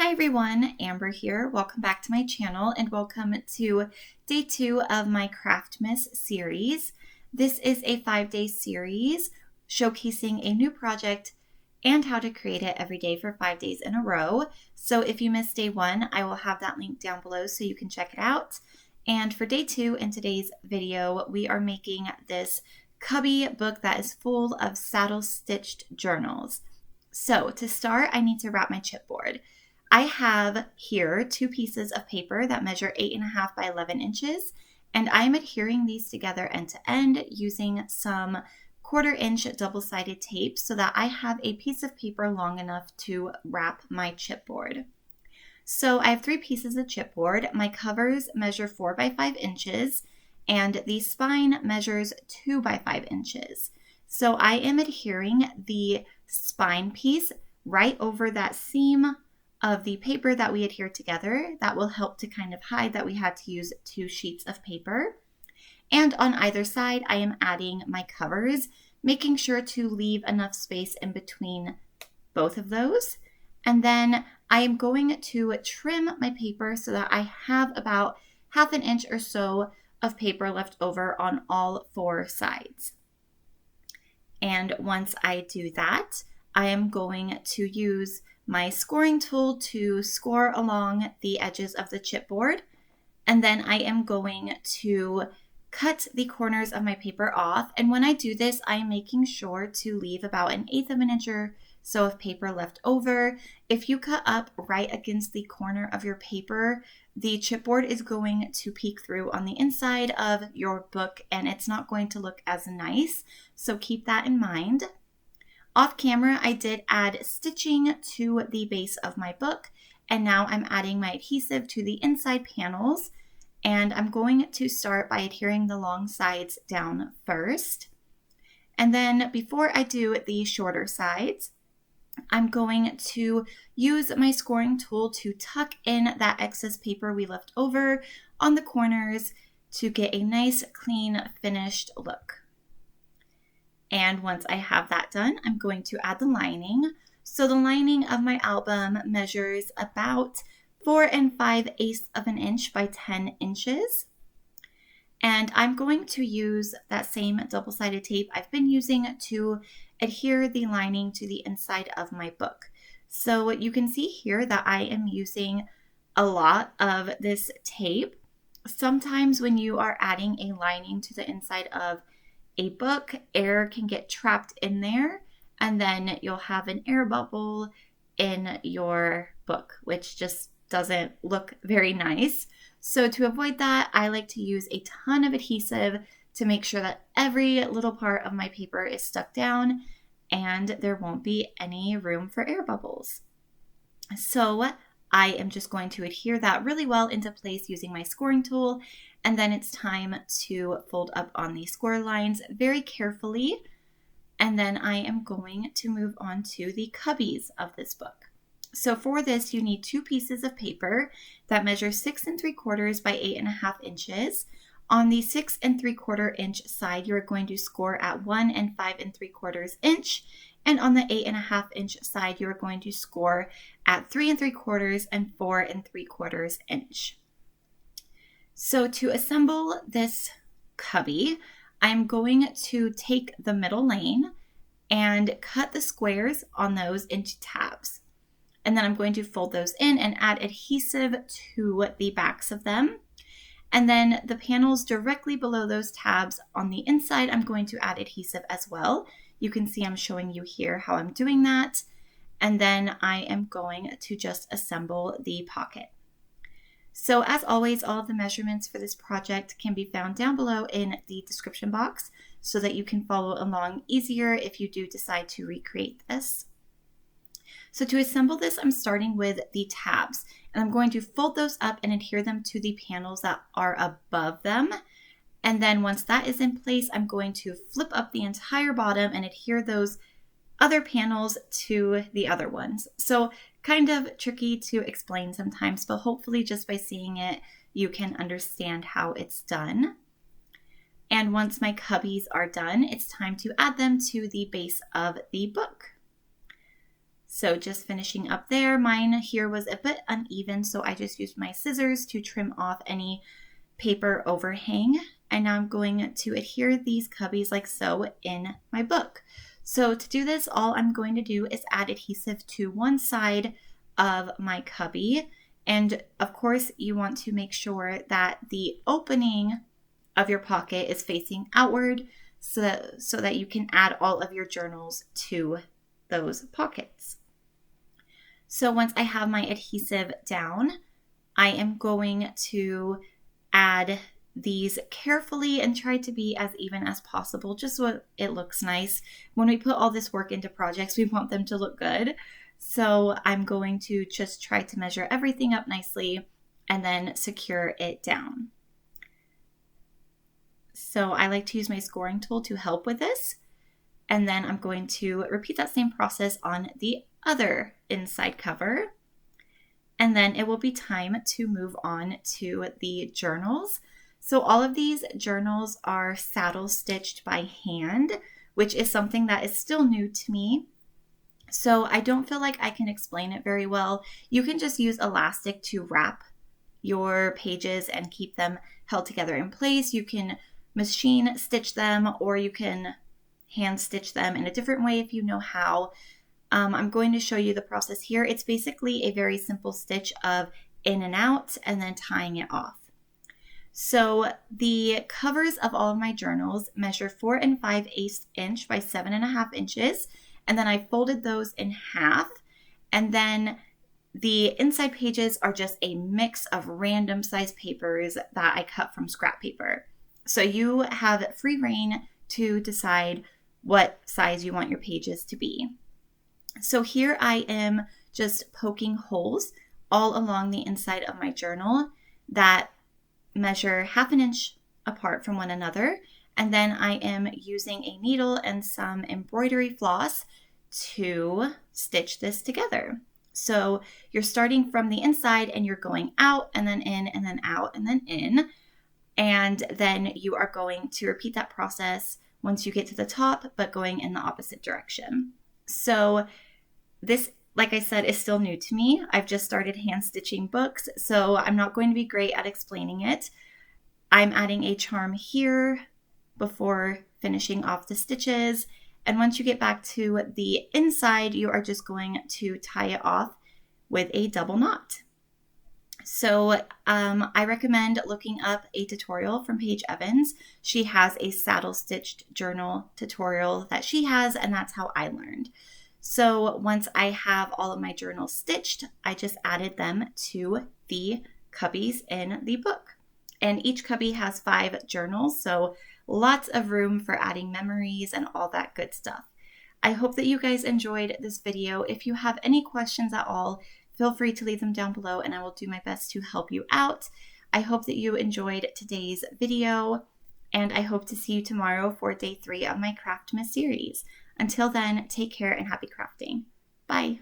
Hi everyone, Amber here. Welcome back to my channel and welcome to day 2 of my Craftmas series. This is a 5-day series showcasing a new project and how to create it every day for 5 days in a row. So if you missed day 1, I will have that link down below so you can check it out. And for day 2 in today's video, we are making this Cubby book that is full of saddle stitched journals. So to start, I need to wrap my chipboard. I have here 2 pieces of paper that measure 8.5 by 11 inches, and I'm adhering these together end to end using some 1/4 inch double-sided tape so that I have a piece of paper long enough to wrap my chipboard. So I have 3 pieces of chipboard. My covers measure 4 by 5 inches, and the spine measures 2 by 5 inches. So I am adhering the spine piece right over that seam of the paper that we adhere together. That will help to kind of hide that we had to use 2 sheets of paper. And on either side, I am adding my covers, making sure to leave enough space in between both of those. And then I am going to trim my paper so that I have about 1/2 inch or so of paper left over on all 4 sides. And once I do that, I am going to use my scoring tool to score along the edges of the chipboard. And then I am going to cut the corners of my paper off. And when I do this, I'm making sure to leave about 1/8 of an inch or so of paper left over. If you cut up right against the corner of your paper, the chipboard is going to peek through on the inside of your book and it's not going to look as nice. So keep that in mind. Off camera, I did add stitching to the base of my book, and now I'm adding my adhesive to the inside panels, and I'm going to start by adhering the long sides down first. And then before I do the shorter sides, I'm going to use my scoring tool to tuck in that excess paper we left over on the corners to get a nice, clean, finished look. And once I have that done, I'm going to add the lining. So the lining of my album measures about 4 5/8 of an inch by 10 inches. And I'm going to use that same double-sided tape I've been using to adhere the lining to the inside of my book. So you can see here that I am using a lot of this tape. Sometimes when you are adding a lining to the inside of a book, air can get trapped in there, and then you'll have an air bubble in your book, which just doesn't look very nice. So to avoid that, I like to use a ton of adhesive to make sure that every little part of my paper is stuck down and there won't be any room for air bubbles. So I am just going to adhere that really well into place using my scoring tool, and then it's time to fold up on the score lines very carefully, and then I am going to move on to the cubbies of this book. So for this, you need 2 pieces of paper that measure 6 3/4 by 8.5 inches. On the 6 3/4 inch side, you're going to score at 1 5 3/4 inch. And on the 8.5 inch side, you're going to score at 3 3/4 and 4 3/4 inch. So to assemble this cubby, I'm going to take the middle lane and cut the squares on those into tabs. And then I'm going to fold those in and add adhesive to the backs of them. And then the panels directly below those tabs on the inside, I'm going to add adhesive as well. You can see I'm showing you here how I'm doing that. And then I am going to just assemble the pocket. So as always, all of the measurements for this project can be found down below in the description box so that you can follow along easier if you do decide to recreate this. So to assemble this, I'm starting with the tabs, and I'm going to fold those up and adhere them to the panels that are above them. And then once that is in place, I'm going to flip up the entire bottom and adhere those other panels to the other ones. So kind of tricky to explain sometimes, but hopefully just by seeing it, you can understand how it's done. And once my cubbies are done, it's time to add them to the base of the book. So just finishing up there. Mine here was a bit uneven, so I just used my scissors to trim off any paper overhang. And now I'm going to adhere these cubbies like so in my book. So to do this, all I'm going to do is add adhesive to one side of my cubby. And of course, you want to make sure that the opening of your pocket is facing outward so that you can add all of your journals to those pockets. So once I have my adhesive down, I am going to add these carefully and try to be as even as possible, just so it looks nice. When we put all this work into projects, we want them to look good. So I'm going to just try to measure everything up nicely and then secure it down. So I like to use my scoring tool to help with this. And then I'm going to repeat that same process on the other inside cover. And then it will be time to move on to the journals. So all of these journals are saddle stitched by hand, which is something that is still new to me. So I don't feel like I can explain it very well. You can just use elastic to wrap your pages and keep them held together in place. You can machine stitch them, or you can hand stitch them in a different way if you know how. I'm going to show you the process here. It's basically a very simple stitch of in and out and then tying it off. So the covers of all of my journals measure 4 5/8 inch by 7.5 inches. And then I folded those in half. And then the inside pages are just a mix of random size papers that I cut from scrap paper. So you have free reign to decide what size you want your pages to be. So here I am just poking holes all along the inside of my journal that measure 1/2 inch apart from one another. And then I am using a needle and some embroidery floss to stitch this together. So you're starting from the inside and you're going out and then in and then out and then in. And then you are going to repeat that process once you get to the top, but going in the opposite direction. So this, like I said, is still new to me. I've just started hand stitching books, so I'm not going to be great at explaining it. I'm adding a charm here before finishing off the stitches. And once you get back to the inside, you are just going to tie it off with a double knot. So I recommend looking up a tutorial from Paige Evans. She has a saddle stitched journal tutorial that she has, and that's how I learned. So once I have all of my journals stitched, I just added them to the cubbies in the book. And each cubby has 5 journals, so lots of room for adding memories and all that good stuff. I hope that you guys enjoyed this video. If you have any questions at all, feel free to leave them down below and I will do my best to help you out. I hope that you enjoyed today's video, and I hope to see you tomorrow for day 3 of my Craftmas series. Until then, take care and happy crafting. Bye.